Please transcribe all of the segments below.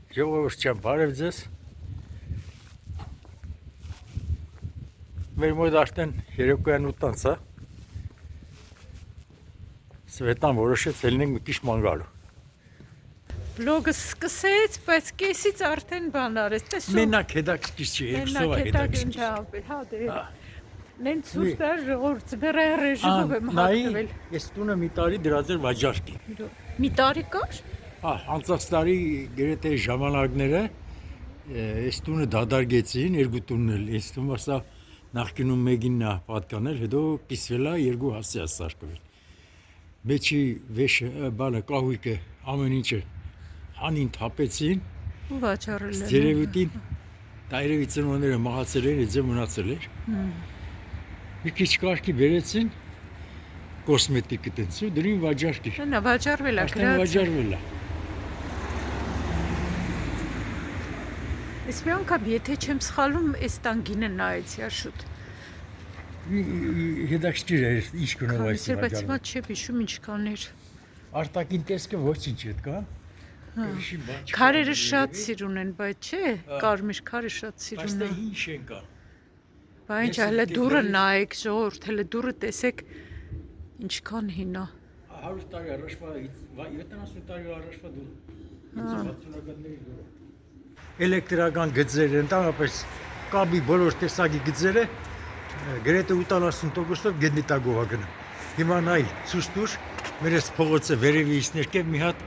Ժողովուրդ բարև ձեզ։ Մեր մոտ արդեն երեկոյան 8-ից է։ Սվետան որոշեց ելնենք մի քիչ ման գալու։ Վլոգը սկսեց, բայց կեսից արդեն բան արեց, տեսու։ Մենակ հետաքրքիր չի, երկուսով է հետաքրքիր։ Հա, դե։ Նեն ցույց տա ժողովուրդ բերայ ռեժիմով եմ հատվել։ Այս տունը մի տարի դրած էր վաճառքի։ Մի տարի կար։ Անցած տարի գրեթե ժամանակները այս տունը դադարեցին, երկու տունն էլ, այս տունը սա նախկինում մեկին նա պատկանել, հետո կիսվել է, երկու հասցի է սարքվել։ Մեջի վեշը, բանը կահույքը, ամեն ինչը հանին թափեցին։ Ու վաճառել են։ Երևույթին դայրևի ծնողները մահացել էր, ձե մնացել էր։ Մի քիչ կարգի բերեցին կոսմետիկը տենց ու դրին վաճառքի։ Նա վաճառվել է, Արդեն վաճառվել է։ Ես մի անգամ, եթե չեմ սխալում, այս տան գինը նայեցի աշուտ։ Հետաքրքիր է, ինչ գնով այս Բայց վաճառը։ հիմա չեմ հիշում ինչքան էր։ Արտաքին տեսքը ոչինչ հետ կա։ Քարերը շատ սիրուն են, բայց չէ, կարմիր քարը շատ սիրուն Բայց է։ դա հին շենք է։ Բայց հələ դուրը նայեք, ժողովուրդ, հələ դուրը տեսեք ինչքան հին է։ 100 տարի առաջվա, 70 տարի առաջվա դուր։ 60-ականների դուր։ Էլեկտրական գծերը, ընդհանրապես կաբի բոլոր տեսակի գծերը գրեթե 80%-ով գետնիտագով է գնում։ Հիմա նայ ցույց տուր, մեր այս փողոցը վերևից ներքև մի հատ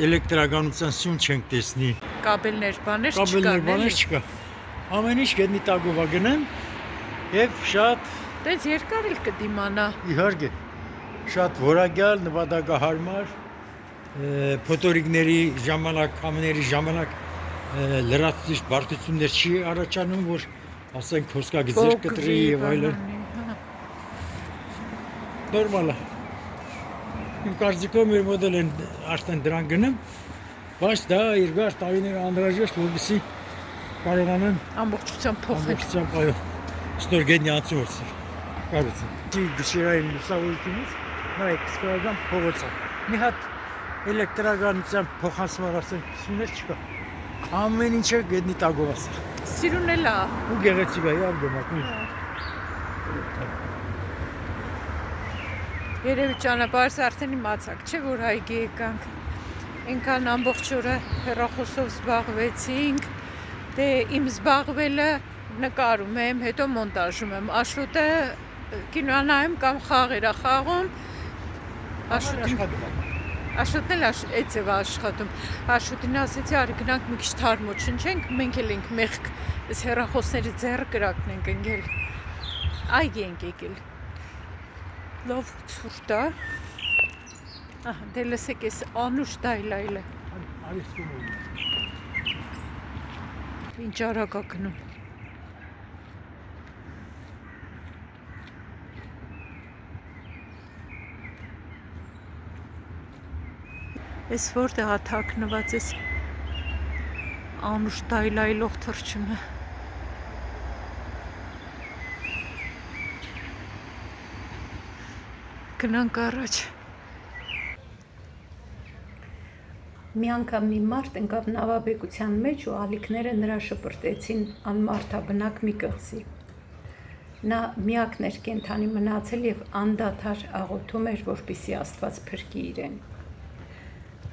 էլեկտրականության սյուն չենք տեսնի։ Կաբելներ, բաներ Կաբելներ, չկան, բաներ չկա։ Ամեն ինչ գետնիտագով է գնում եւ շատ Դες երկար էլ կդիմանա։ իհարկե շատ որակյալ, նպատակահարմար փոթորիկների ժամանակ, համների ժամանակ լրացուցիչ բարդություններ չի առաջանում, որ ասենք հոսքագծեր կտրի եւ այլն։ Նորմալ է։ Իմ կարծիքով մեր մոդել են արդեն դրան գնում, բայց դա երկար տարիներ անհրաժեշտ, որպեսզի կարողանան Ամբողջությամբ փոխել։ ամբողջությամբ այո ստորգետնի անցորդը կարծում։ Դի գիշերային լուսավորությունից նայեք սկսական փողոցը։ Մի հատ էլեկտրականության փոխանցման ասենք սյուներ չկա։ Ամեն ինչը գետնի տակով է։ Սիրուն էլ է։ Ու գեղեցիկ է, իհարկե մակուն։ Երևի ճանապարհս արդեն իմացաք, չէ՞ որ հայգի եկանք։ Այնքան ամբողջ օրը հեռախոսով զբաղվեցինք։ Դե իմ զբաղվելը նկարում եմ, հետո մոնտաժում եմ։ Աշոտը կինոնայում կամ խաղեր է խաղում։ Աշոտն էլ էց է աշխատում։ Աշոտին ասեցի, արի գնանք մի քիչ թարմո չնչենք, մենք էլ ենք մեղք, այս հեռախոսների ձեռը կրակն ենք ընկել։ Այգի ենք եկել։ Լավ ցուրտ է։ Ահա, դե լսեք, այս անուշ դայլայլը։ Ինչ արագ է գնում։ Այս որտեղ է թաքնված այս անուշ դայլայլող թռչունը։ Գնանք առաջ։ Մի անգամ մի մարդ ընկավ նավաբեկության մեջ ու ալիքները նրա շպրտեցին անմարդաբնակ մի կղզի։ Նա միակն էր կենդանի մնացել եւ անդադար աղոթում էր, որպեսզի Աստված փրկի իրեն։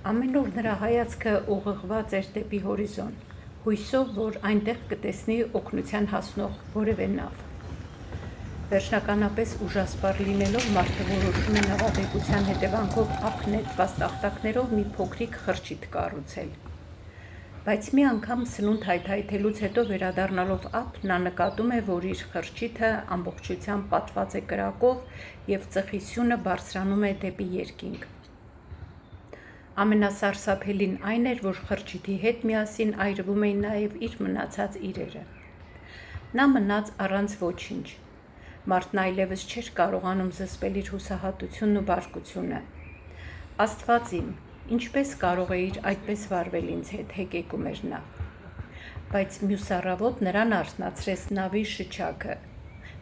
Ամեն օր նրա հայացքը ուղղված էր դեպի հորիզոն, հույսով, որ այնտեղ կտեսնի օգնության հասնող որևէ նավ։ Վերջնականապես ուժասպառ լինելով մարդը որոշում է նավաբեկության հետևանքով ափ նետված տախտակներով մի փոքրիկ խրճիթ կառուցել։ Բայց մի անգամ սնունդ հայթայթելուց հետո վերադառնալով ափ նա նկատում է, որ իր խրճիթը ամբողջությամբ պատված է կրակով եւ ծխի սյունը բարձրանում է դեպի երկինք։ Ամենասարսափելին այն էր, որ խրճիթի հետ միասին այրվում էին նաև իր մնացած իրերը։ Նա մնաց առանց ոչինչ։ Մարդն այլևս չէր կարողանում զսպել իր հուսահատությունն ու բարկությունը։ Աստված իմ, ինչպես կարող էիր այդպես վարվել ինձ հետ, հեկեկում էր նա։ Բայց մյուս առավոտ նրան արթնացրեց նավի շչակը։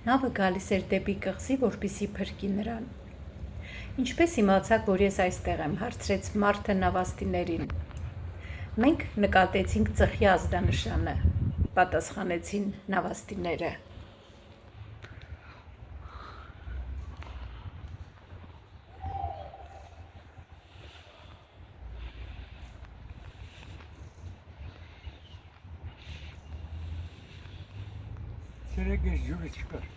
Նավը գալիս էր դեպի կղզի, որպեսզի փրկի նրան։ Ինչպես իմացաք, որ ես այստեղ եմ, հարցրեց մարդը նավաստիներին։ Մենք նկատեցինք ծխի ազդանշանը, պատասխանեցին նավաստիները։ Ցերեկ ես ջուրը չկար։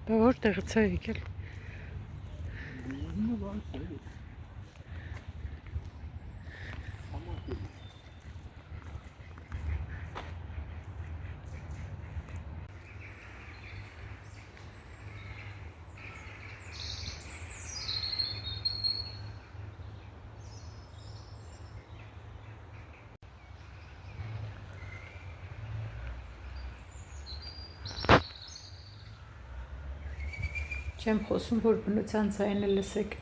Բա որտեղից է եկել։ Չեմ խոսում, որ բնության ձայնը լսեք։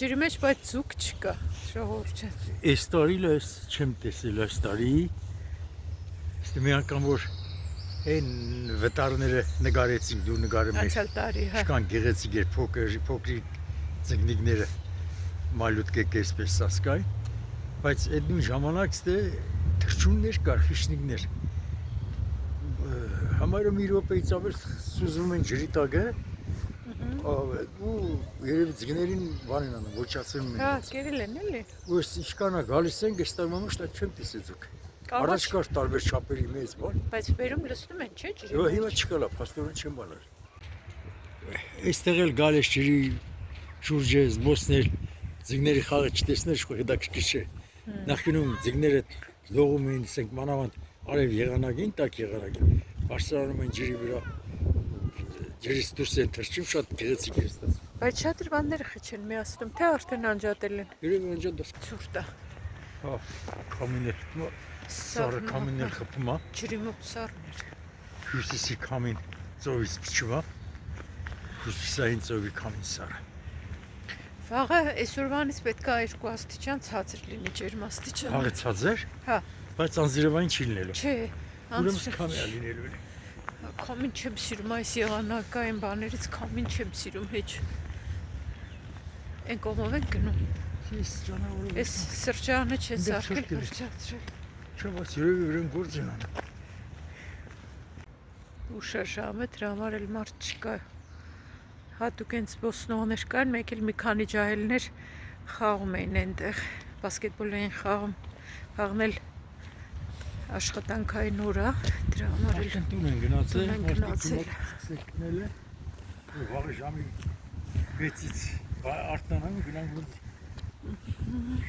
Ջրի մեջ բայց ձուկ չկա, ժողովուրդ չէ։ Այս տարի լես չեմ տեսել այս տարի։ Իսկ մի անգամ որ այն վտարները նկարեցին, դու նկարում ես։ Անցյալ տարի, հա։ Շքան գեղեցիկ էր փոքրիկ ծնգնիկները մալուտկե կեսպես սասկայ, բայց այդ նույն ժամանակ ստե թրջուններ կար, խիշնիկներ։ Համարը մի րոպեից ավել սուզվում են ջրի տակը, ու երևի ձգներին բան են անում, ոչացնում են։ Հա, կերել են էլի։ Ու ինչքանա գալիս են, գստար մամուշտա չեմ տեսել ձուկ։ Առաջ կար տարբեր չափերի մեծ բան։ Բայց վերում լսում են, չէ՞ ջրի։ Եվ հիմա չկա, փաստորեն չեմ բանալ։ Այստեղ էլ գալիս ջրի շուրջը զբոսնել, ձգների խաղը չտեսնել, հետաքրքիր չէ։ Նախկինում ձգները լողում էին, ասենք մանավանդ արև եղանակին, տակ եղանակին, բարձրանում են ջրի վրա, ջրից դուրս են թռչում, շատ գեղեցիկ է ստացվում։ Բայց շատ բաները խիչեն միացնում, թե արդեն անջատել են։ Երևի անջատել։ Ցուրտ է։ Հա, կամիներ, սարը կամիներ խփում է։ Ջրի մոտ սառներ։ Հյուսիսի կամին ծովից փչում է։ Հյուսիսային ծովի կամին սարը։ Վաղը այսօրվանից պետք է 2 աստիճան ցածր լինի ջերմաստիճանը։ Հաղը ցածր։ Հա։ Բայց անձրևային չի լինելու։ Չէ, Ուրեմն կամի է լինելու։ Քամին չեմ սիրում այս եղանակային բաներից, քամին չեմ սիրում հեչ։ Այն կողմով են գնում։ Ես ճանաչում։ Այս սրճարանը չէ սարքել, փրկացրել։ Չէ, բայց երևի իրեն գործ են անում։ Ուշա ժամը դրա համար էլ մարդ չկա։ Հատուկ են զբոսնողներ կան, մեկ էլ մի քանի ջահելներ խաղում էին այնտեղ, բասկետբոլ էին խաղում, խաղնել աշխատանքային օր է, դրա համար էլ տուն են գնացել, գնացել։ սկսել է, վաղը ժամի 6-ից արտանան գնանք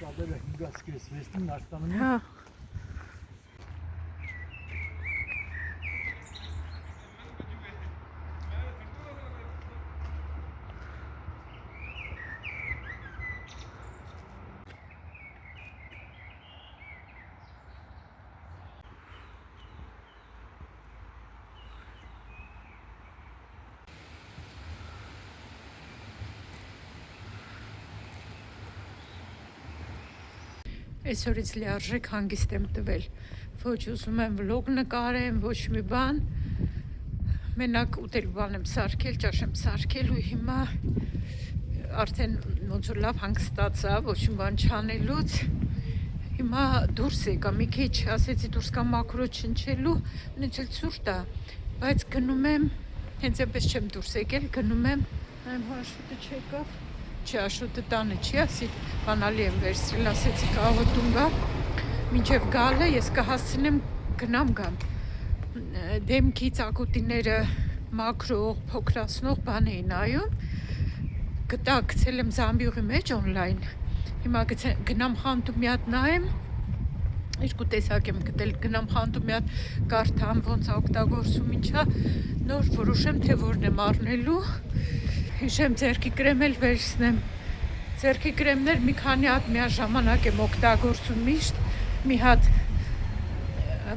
շատերը 5-ից կես 6-ին արտանում են։ Հա։ Այսօրից լիարժեք հանգիստ եմ տվել, ոչ ուզում եմ վլոգ նկարեմ, ոչ մի բան, մենակ ուտելու բան եմ սարքել, ճաշ եմ սարքել ու հիմա արդեն ոնց որ լավ հանգստացա, ոչ մի բան չանելուց, հիմա դուրս եկա, մի քիչ ասեցի դուրս կամ մաքրո չնչելու, նույնց էլ ցուրտ է, բայց գնում եմ, հենց այնպես չեմ դուրս եկել, գնում եմ, այմ հաշուտը չեկավ, չի աշոտը տանը չի ասի, բանալի եմ վերցրել, ասեցի կավը տուն գա, մինչև գալը ես կհասցնեմ գնամ գամ։ Դեմքի ծակոտիները մաքրող, փոքրացնող բան էի նայում։ Գտա գցել եմ Զամբյուղի մեջ on-line։ Հիմա գնամ խանութում մի հատ նայեմ։ Երկու տեսակ եմ գտել, գնամ խանութում մի հատ կարդամ, ոնց օգտագործում, ինչա, նոր որոշեմ, թե որն եմ առնելու։ Հիշեմ ձեռքի կրեմ էլ վերցնեմ։ Ձեռքի կրեմներ մի քանի հատ միաժամանակ եմ օգտագործում միշտ։ Մի հատ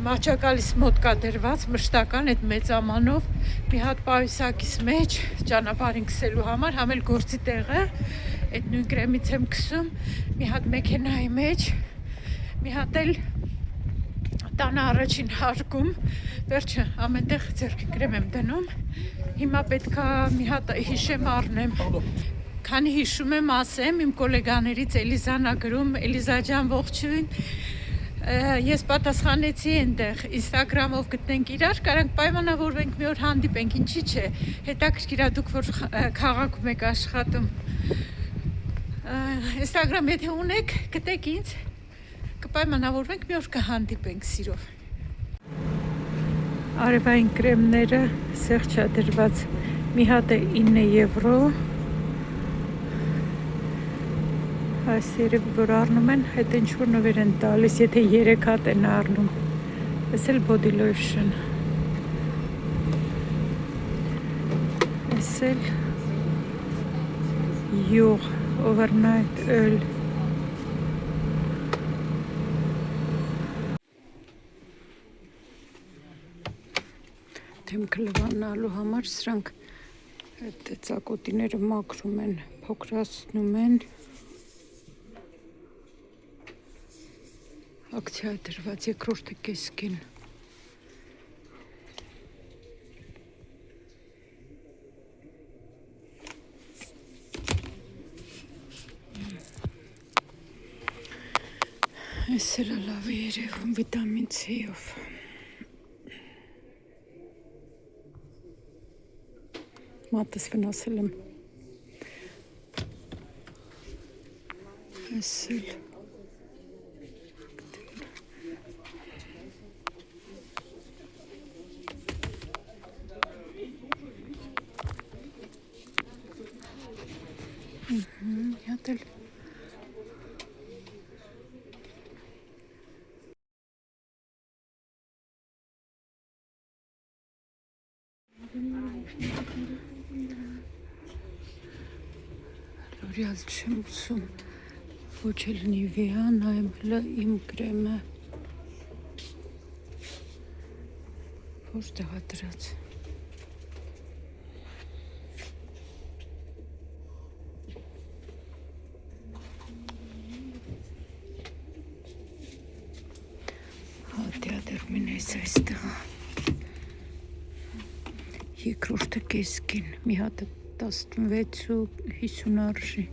մահճակալիս մոտ կա դրված մշտական այդ մեծամանով, մի հատ պայուսակիս մեջ ճանապարհին քսելու համար, համ էլ գործի տեղը, այդ նույն կրեմից եմ քսում, մի հատ մեքենայի մեջ, մի հատ էլ տանը առաջին հարկում, վերջը ամենտեղ ձեռքի կրեմ եմ դնում։ Հիմա պետքա մի հատ հիշեմ առնեմ։ Քանի հիշում եմ ասեմ, իմ գոլեգաներից Էլիզան ա գրում, Էլիզա ջան ողջույն։ Ես պատասխանեցի այնտեղ Instagram-ով գտնենք իրար, կարանք պայմանավորվենք մի օր հանդիպենք, ինչի՞ չէ։ Հետաքրքիր է դուք որ քաղաքում եք աշխատում։ Instagram եթե ունեք, գտեք ինձ, կպայմանավորվենք մի օր կհանդիպենք սիրով։ Արևային կրեմները սեղճա դրված, մի հատ է 9 եվրո։ Այս երևի որ առնում են, հետ ինչ-որ նվեր են տալիս, եթե 3 հատ են առնում։ Այս էլ body lotion։ Այս էլ յուղ, overnight oil։ Դեմքը լվանալու համար սրանք այդ ծակոտիները մաքրում են, փոքրացնում են։ Ակցիա դրված երկրորդը կեսկին։ Այս էլ լավ է երևում վիտամին C-ով։ Մատս վնասել եմ։ Այս էլ Յատել Լորիալ չեմ ուզում, ոչ էլ Նիվեա, նայեմ հլը իմ կրեմը, որտեղ է դրած։ Դերմինես այստեղ երկրորդը կեսկին, մի հատը 16.50 արժի։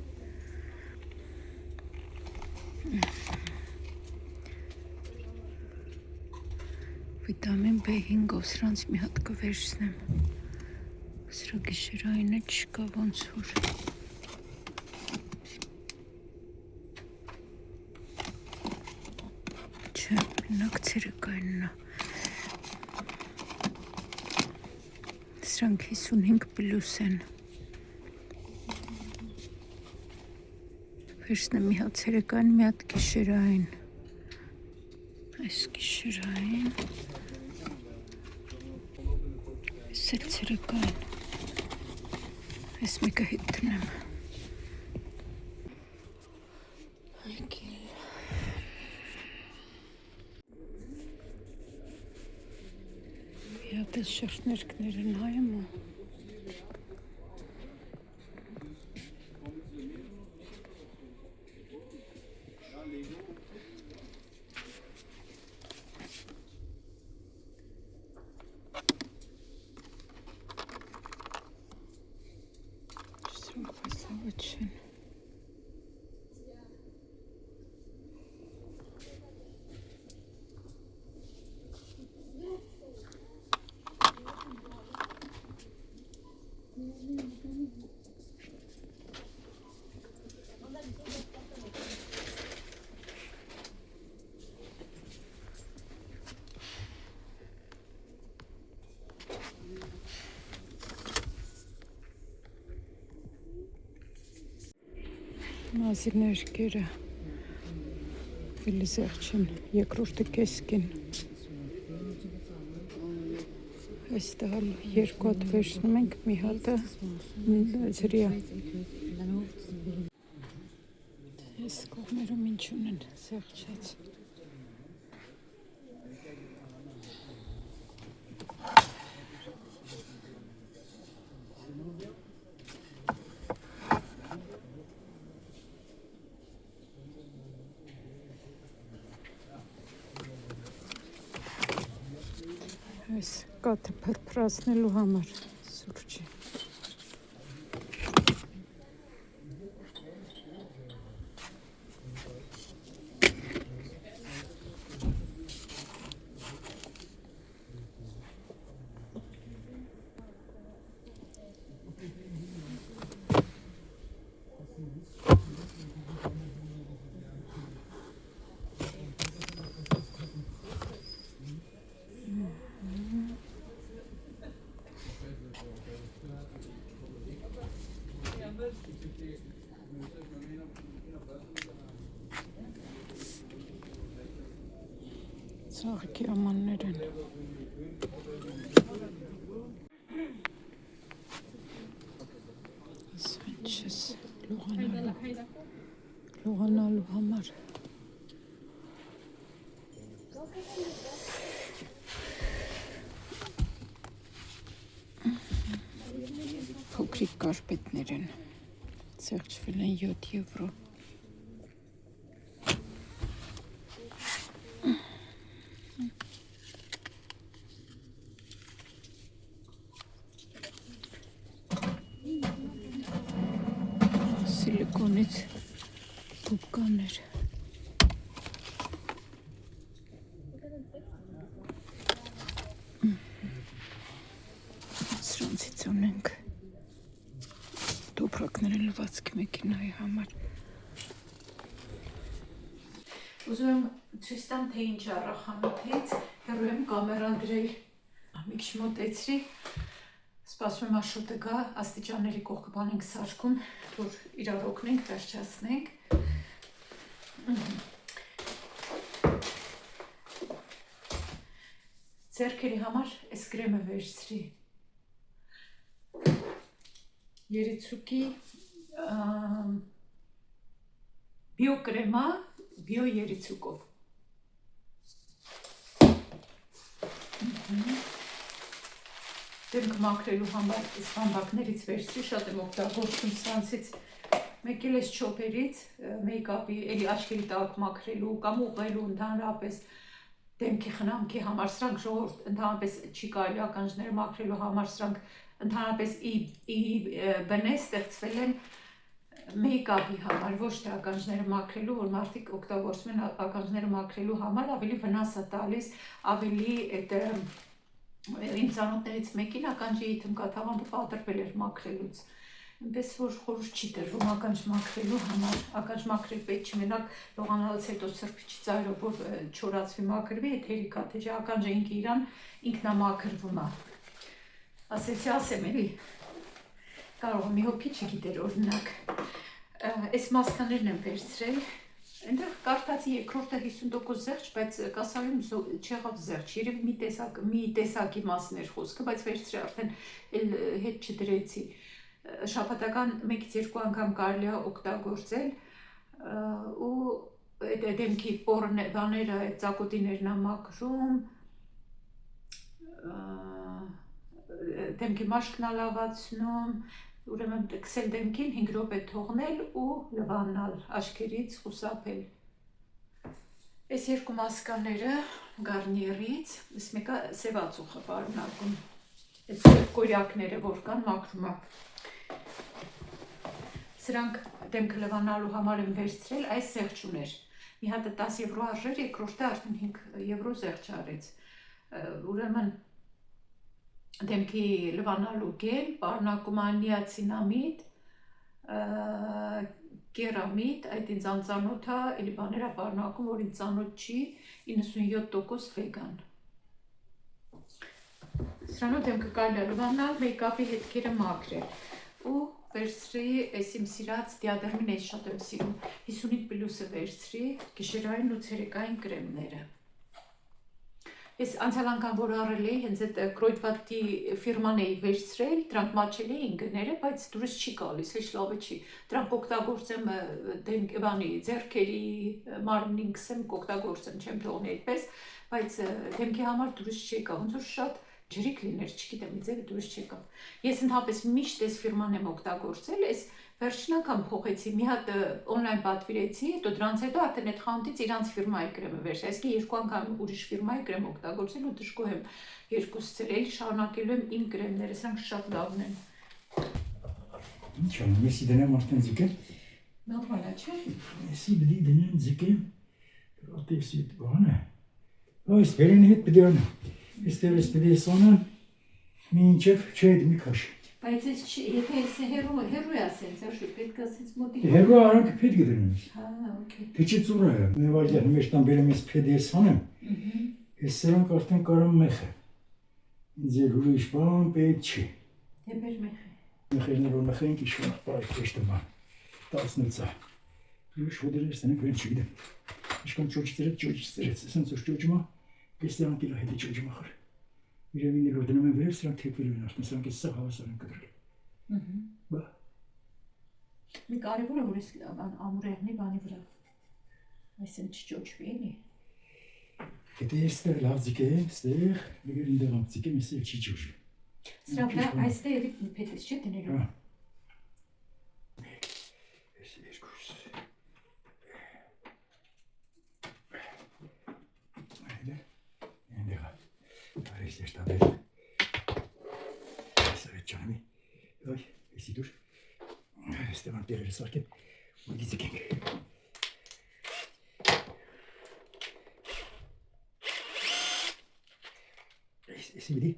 Վիտամին B5-ով սրանց մի հատ կվերցնեմ։ Սրա գիշերայինը չկա ոնց որ։ Չէ, մենակ ցերեկայինն է։ Սրանք 55 պլյուս են։ Վերցնեմ մի հատ ցերեկային, մի հատ գիշերային։ Այս գիշերային։ Այս էլ ցերեկային։ Այս մեկը հետ դնեմ։ Այս շերտներքներ են հայում ու սրանք պասլավը չեն։ մազի ներկերը էլի զեղչին, երկրորդը կեսկին։ Այստեղ երկու հատ վերցնում ենք, մի հատը ջրիա։ Այս կողմերում ինչ ունեն զեղչած։ Այս կաթը փրփրացնելու համար սուրճի։ Ծաղիկի ամաններ են։ Սանչես լողանալու համար։ Փոքրիկ կարպետներ են, ծեղչվել են 7 եվրո։ Սիլիկոնից գուբկաներ։ Սրանցից ունենք տոպրակներ են լվացքի մեքենայի համար։ Ուզում եմ ցույց տամ, թե ինչ առախանութից հեռու եմ կամերան դրել։ Մի քիչ մոտեցրի, սպասում եմ աշոտը գա, աստիճանների կողքը բան ենք սարքում, որ իրար օգնենք, վերջացնենք։ Ձեռքերի համար այս կրեմը վերցրի։ Երիցուկի բիո կրեմա, բիո երիցուկով։ Դեմք մաքրելու համար այս բամբակներից վերցրի, շատ եմ օգտագործում սրանցից, մեկ էլ այս չոպերից, մեյքափի, էլի աչքերի տակ մաքրելու կամ ուղղելու ընդհանրապես դեմքի խնամքի համար, սրանք ժողովուրդ ընդհանրապես չի կարելի ականջները մաքրելու համար, սրանք ընդհանրապես բնե ստեղծվել են մեյքափի համար, ոչ թե ականջները մաքրելու, որ մարդիկ օգտագործում են ականջները մաքրելու համար, ավելի վնաս է տալիս, ավելի իմ ծանոթներից մեկին ականջի թմկաթաղանթը պատրվել էր մաքրելուց, այնպես որ խորհուրդ չի տրվում ականջ մաքրելու համար, ականջ մաքրել պետք չի մենակ լողանալուց հետո սրբիչի ծայրով որ չորացվի մաքրվի, այդ հերիքա, թե ականջը ինքը իրան ինքնամաքրվում է։ Ասեցի ասեմ էլի, կարող մի հոգի չգիտեր օրինակ, այս մասկաներն եմ վերցրել, այնտեղ կարդացի երկրորդը 50% զեղչ, բայց կասարում չեղավ զեղչ, երևի մի տեսակի մասներ խոսքը, բայց վերցրի արդեն հետ չդրեցի, շաբաթական 1-2 անգամ կարելի է օգտագործել ու դեմքի բաները, ծակոտիներն է մաքրում, դեմքի մաշկն է լավացնում, ուրեմն կսել դեմքին 5 րոպե թողնել ու լվանալ, աչքերից խուսափել։ Այս երկու մասկաները Garnier-ից, այս մեկը սևացուխ է պարունակում, այս կորյակները որ կան մաքրում է։ Սրանք դեմքը լվանալու համար եմ վերցրել, այս զեղչ ուներ։ Մի հատը 10 եվրո արժեր, երկրորդը արդեն 5 եվրո զեղչ արեց։ Ուրեմն դեմքի լվանալու գել, պարունակում է նիացինամիդ, կերամիդ, այդ ինձ անծանոթ է, էլի բաներ է պարունակում, որ ինձ ծանոթ չի, 97% վեգան։ Սրանով դեմքը կարելի է լվանալ, մեյքափի հետքերը մաքրել։ Ու վերցրի այս իմ սիրած դիադերմին էս շատ եմ սիրում 55+-ը վերցրի գիշերային ու ցերեկային կրեմները Ես անցյալ անգամ որ առել էի հենց այդ Կրոյդվատի ֆիրման էի վերցրել դրանք մաչել էին գները բայց դուրս չի գալիս հեչ լավը չի դրանք օգտագործեմ բանի ձեռքերի մարմնին կսեմ օգտագործեմ չեմ թողնի այդպես բայց դեմքի համար դուրս չի գա ոնց որ շատ ջրիկ լիներ, չգիտեմ, ձևը դուրս չեկա։ Ես ընդհանրապես միշտ այս ֆիրման եմ օգտագործել, այս վերջին անգամ փոխեցի, մի հատ օնլայն պատվիրեցի, հետո դրանից հետո արդեն այդ խանութից իրանց ֆիրմայի կրեմը վերցրի։ Այսինքն երկու անգամ ուրիշ ֆիրմայի կրեմ օգտագործել ու դժգոհ եմ երկուսից էլ էլի շարունակելու եմ իմ կրեմները, սրանք շատ լավն են։ Ինչ եմ, եսի դնեմ արդեն ձգել։ Նորմալ է, չէ՞։ Եսի բդի դնեմ ձգեմ, ատեսի բանը։ Այս բերենի հետ բդի անեմ։ Այստեղ ես պետք է սանան մինչև չէ մի քաշ։ Բայց ես եթե ես հերո է ասենց, աշի պետք է ասենց մոտի։ Հերո արանք պետք է դրեմ։ Հա, օքեյ։ Թե չի ծուրը, մի վայր մեջ տան բերեմ ես պետք է սանեմ։ Ես սրանք արդեն կարամ մեխը։ Ինձ էլ ուրիշ բան պետք չի։ Դե բեր մեխը։ Մեխերներ որ մեխենք իշխան բարի քեշտը 18-ը։ Ուրիշ հոդերս տանենք վեն չգիտեմ։ Իշքան ճոճից, սենց որ ճոճումա Կստերան կիլո հետի ճոճում ախր։ Իրավին որ դնում են վերև, սրանք թեքվելու են արդեն, սրանք ես սաղ հավասար են կտրել։ Բա։ Մի կարևորը, որ ես ամուրեղնի բանի վրա։ Այսեն չճոճվի էնի։ Եթե ես ստեղ լավ ձիկեմ, ստեղ, մեկեր ինդեղ ամ ձիկեմ, ես էլ չի ճոճվի։ Սրանք դա այստեղ երիք պետես չէ դնելու։ Ես երկուս։ Այս է շտաբել, այս է ճանամի, ոյ, եսի դուր, ստեղան տեղերը սարկեմ, մոդի ձգենք։ Եսի մդի,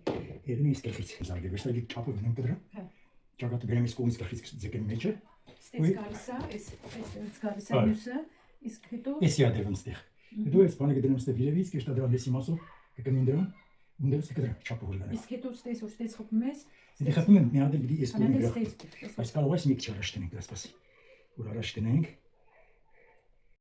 երդում ես կրխից զարգել, վերստագի չապով նեմ կդրամ, ճակատը բերեմ ես կողմից կրխից ձգեմ մեջը։ Ստեց գալիսա, այս գալիսա մյուսը, իսկ հետո… Եսի ադերվն ստեղ, հետո ես բանը կդրեմ ստեղ իրևից, կեշտադրամ լեսի մասով, կկնին դրամ, Undevs կդրեմ չափը որ գնա։ Իսկ հետո ստես խփում ես։ Դե խփում եմ մի հատ դեպի այս կողմը։ Անհետեւ ստես։ Այս կարող ես մի քիչ առաջ տնենք, դասպասի։ Որ առաջ տնենք,